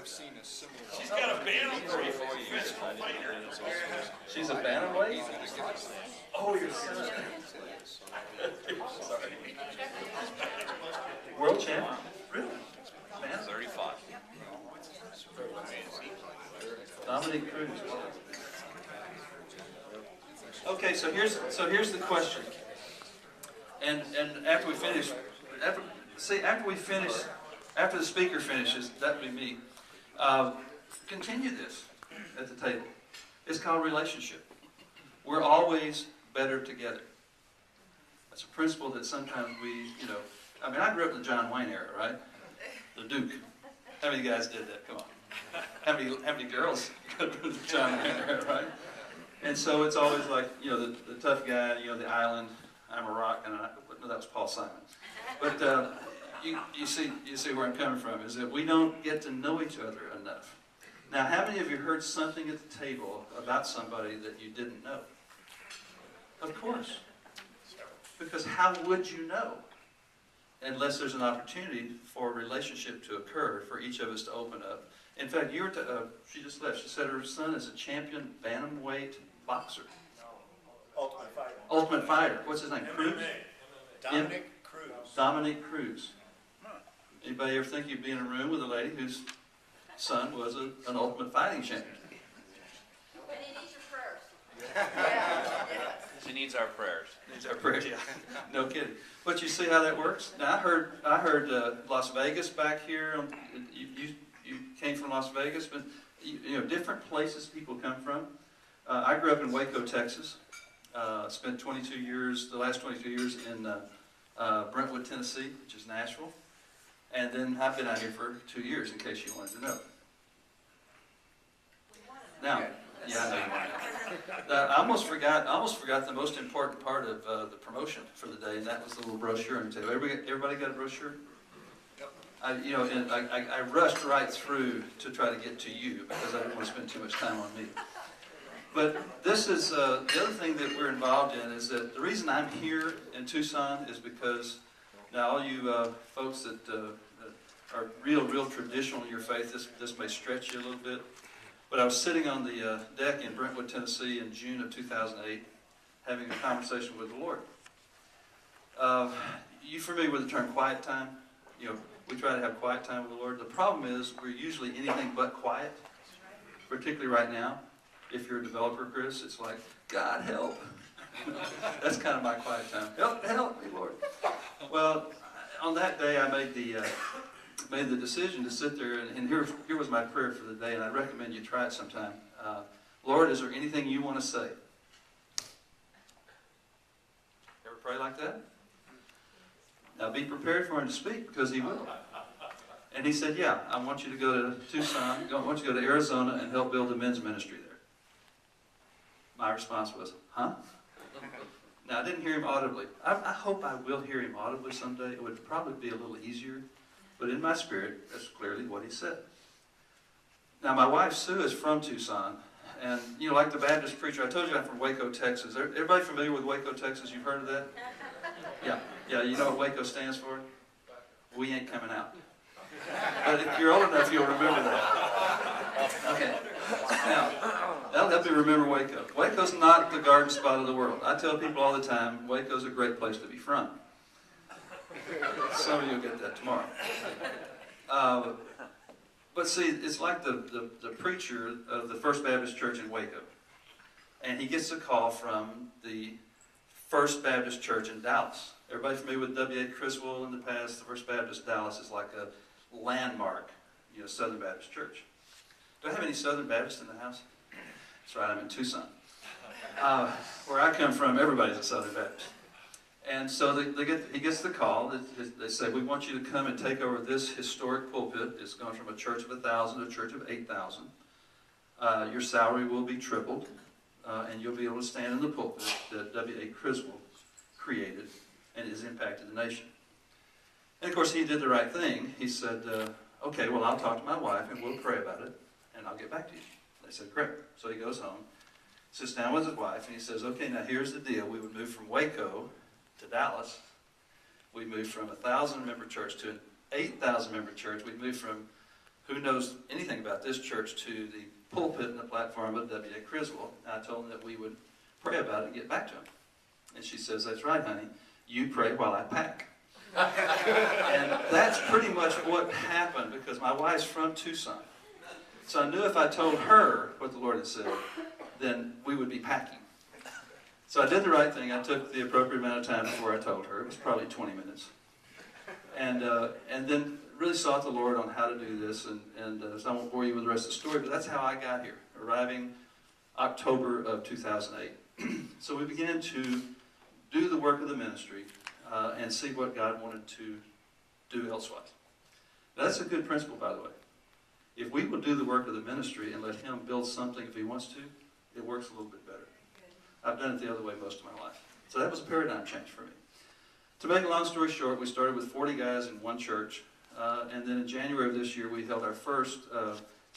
I've seen a similar. She's got a bantamweight physical fighter. She's a bantamweight? Oh, your son. Sorry. World champion? Really? Man. 35. Dominic Cruz. Okay, so here's the question. And after we finish, after the speaker finishes, that would be me. Continue this at the table. It's called relationship. We're always better together. That's a principle that sometimes we, I mean, I grew up in the John Wayne era, right? The Duke. How many guys did that? Come on. How many girls go to the John Wayne era, right? And so it's always like, the tough guy, the island, I'm a rock, no, that was Paul Simon. But you see where I'm coming from, is that we don't get to know each other enough. Now, how many of you heard something at the table about somebody that you didn't know? Of course. Because how would you know? Unless there's an opportunity for a relationship to occur, for each of us to open up. In fact, she just left. She said her son is a champion bantamweight boxer. Ultimate Fighter. Ultimate Fighter. What's his name? Cruz? Dominic Cruz. Dominic Cruz. Anybody ever think you'd be in a room with a lady whose son was an ultimate fighting champion? But he needs your prayers. She needs our prayers. Needs our prayers, yeah. No kidding. But you see how that works? Now I heard Las Vegas back here. You came from Las Vegas, but different places people come from. I grew up in Waco, Texas. Spent the last 22 years in Brentwood, Tennessee, which is Nashville. And then I've been out here for 2 years, in case you wanted to know. Now, yeah, I know you want to know. I almost forgot the most important part of the promotion for the day, and that was the little brochure on the table. Everybody got a brochure? I rushed right through to try to get to you because I didn't want to spend too much time on me. But this is the other thing that we're involved in is that the reason I'm here in Tucson is because now all you folks that are real traditional in your faith, this may stretch you a little bit. But I was sitting on the deck in Brentwood, Tennessee in June of 2008 having a conversation with the Lord. You familiar with the term quiet time? We try to have quiet time with the Lord. The problem is we're usually anything but quiet, particularly right now. If you're a developer, Chris, it's like, God help. That's kind of my quiet time. Help me, Lord. Well, on that day, I made the decision to sit there, and here was my prayer for the day, and I recommend you try it sometime. Lord, is there anything you want to say? Ever pray like that? Now be prepared for him to speak, because he will. And he said, yeah, I want you to go to Tucson, I want you to go to Arizona and help build a men's ministry there. My response was, huh? Now, I didn't hear him audibly. I hope I will hear him audibly someday. It would probably be a little easier. But in my spirit, that's clearly what he said. Now, my wife, Sue, is from Tucson. And, like the Baptist preacher, I told you I'm from Waco, Texas. Everybody familiar with Waco, Texas? You've heard of that? Yeah, you know what Waco stands for? We ain't coming out. But if you're old enough, you'll remember that. Okay. Now, that'll help you remember Waco. Waco's not the garden spot of the world. I tell people all the time, Waco's a great place to be from. Some of you will get that tomorrow. But see, it's like the preacher of the First Baptist Church in Waco. And he gets a call from the First Baptist Church in Dallas. Everybody familiar with W.A. Criswell in the past? The First Baptist Dallas is like a landmark, Southern Baptist Church. Do I have any Southern Baptists in the house? That's right, I'm in Tucson. Where I come from, everybody's a Southern Baptist. And so he gets the call. They say, we want you to come and take over this historic pulpit. It's gone from a church of 1,000 to a church of 8,000. Your salary will be tripled, and you'll be able to stand in the pulpit that W.A. Criswell created and has impacted the nation. And of course, he did the right thing. He said, okay, well, I'll talk to my wife, and we'll pray about it, and I'll get back to you. They said, great. So he goes home, sits down with his wife, and he says, okay, now here's the deal. We would move from Waco to Dallas. We moved from a 1,000-member church to an 8,000-member church. We moved from who knows anything about this church, to the pulpit and the platform of W.A. Criswell. And I told him that we would pray about it and get back to him. And she says, "That's right, honey. You pray while I pack." And that's pretty much what happened, because my wife's from Tucson. So I knew if I told her what the Lord had said, then we would be packing. So I did the right thing. I took the appropriate amount of time before I told her. It was probably 20 minutes. And then really sought the Lord on how to do this. And so I won't bore you with the rest of the story, but that's how I got here, arriving October of 2008. So we began to do the work of the ministry and see what God wanted to do elsewise. Now, that's a good principle, by the way. If we will do the work of the ministry and let Him build something if He wants to, it works a little bit better. I've done it the other way most of my life. So that was a paradigm change for me. To make a long story short, we started with 40 guys in one church. And then in January of this year, we held our first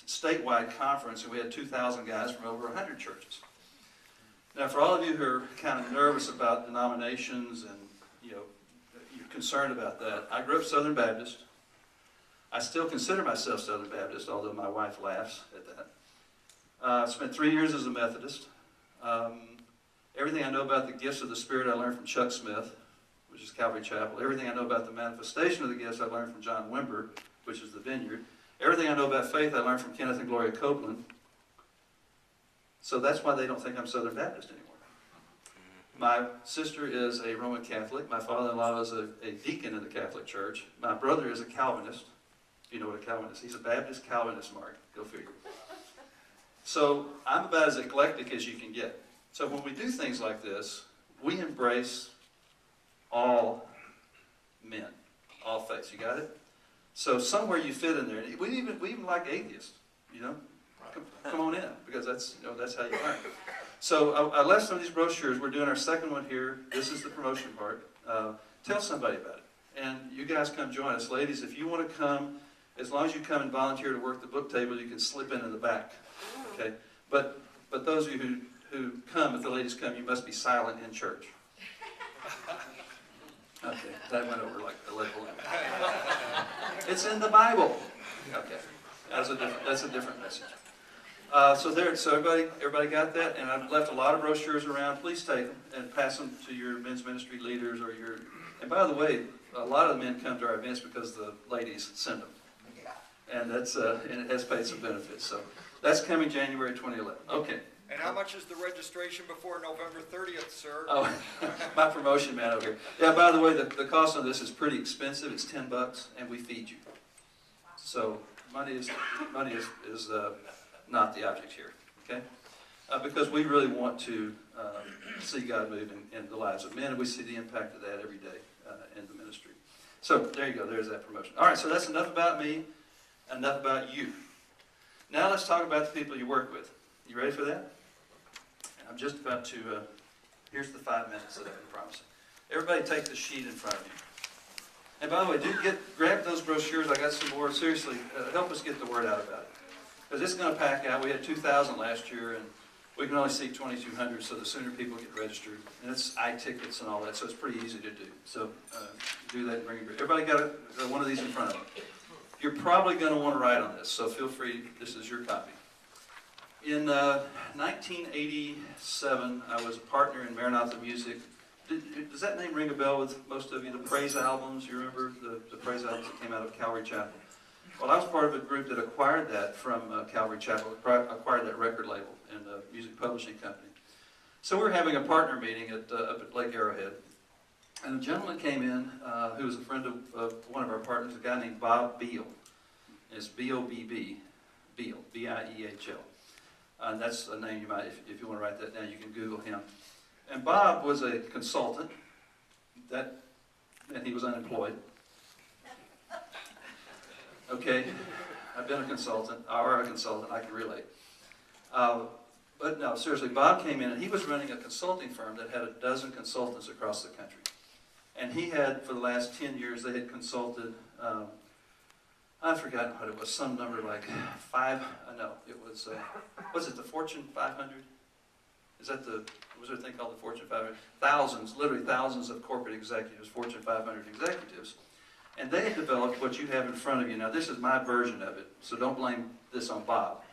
statewide conference, and we had 2,000 guys from over 100 churches. Now, for all of you who are kind of nervous about denominations and, you're concerned about that, I grew up Southern Baptist. I still consider myself Southern Baptist, although my wife laughs at that. I spent 3 years as a Methodist. Everything I know about the gifts of the Spirit I learned from Chuck Smith, which is Calvary Chapel. Everything I know about the manifestation of the gifts I learned from John Wimber, which is the Vineyard. Everything I know about faith I learned from Kenneth and Gloria Copeland. So that's why they don't think I'm Southern Baptist anymore. My sister is a Roman Catholic. My father-in-law is a deacon in the Catholic Church. My brother is a Calvinist. You know what a Calvinist is? He's a Baptist Calvinist, Mark. Go figure. So I'm about as eclectic as you can get. So when we do things like this, we embrace all men, all faiths. You got it? So somewhere you fit in there. We even like atheists, Come on in, because that's how you learn. So I left some of these brochures. We're doing our second one here. This is the promotion part. Tell somebody about it. And you guys come join us. Ladies, if you want to come, as long as you come and volunteer to work the book table, you can slip in the back. Okay? But those of you who come, if the ladies come, you must be silent in church. Okay, that went over like a lead balloon. It's in the Bible. Okay, that's a different message. So everybody got that, and I've left a lot of brochures around. Please take them and pass them to your men's ministry leaders or your. And by the way, a lot of the men come to our events because the ladies send them, and and it has paid some benefits. So that's coming January 2011. Okay. And how much is the registration before November 30th, sir? Oh, my promotion man over here. Yeah, by the way, the cost of this is pretty expensive. It's $10, and we feed you. So money is not the object here, okay? Because we really want to see God move in the lives of men, and we see the impact of that every day in the ministry. So there you go. There's that promotion. All right, so that's enough about me, enough about you. Now let's talk about the people you work with. You ready for that? I'm just about to, here's the 5 minutes that I've been promising. Everybody take the sheet in front of you. And by the way, grab those brochures. I got some more. Seriously, help us get the word out about it. Because it's going to pack out. We had 2,000 last year, and we can only seat 2,200, so the sooner people get registered. And it's i-tickets and all that, so it's pretty easy to do. So do that and bring it. Everybody got one of these in front of them. You're probably going to want to write on this, so feel free. This is your copy. In 1987, I was a partner in Maranatha Music. Does that name ring a bell with most of you? The praise albums, you remember the praise albums that came out of Calvary Chapel? Well, I was part of a group that acquired that from Calvary Chapel, acquired that record label and the music publishing company. So we were having a partner meeting up at Lake Arrowhead. And a gentleman came in who was a friend of one of our partners, a guy named Bob Beal. It's B-O-B-B, Beal, B-I-E-H-L. And that's a name you might, if you want to write that down, you can Google him. And Bob was a consultant, and he was unemployed. Okay, I've been a consultant, I can relate. But no, seriously, Bob came in and he was running a consulting firm that had 12 consultants across the country. And he had, for the last 10 years, they had consulted, I've forgotten what it was, some number like was it the Fortune 500? Was there a thing called the Fortune 500? Thousands, literally thousands of corporate executives, Fortune 500 executives. And they had developed what you have in front of you. Now, this is my version of it, so don't blame this on Bob.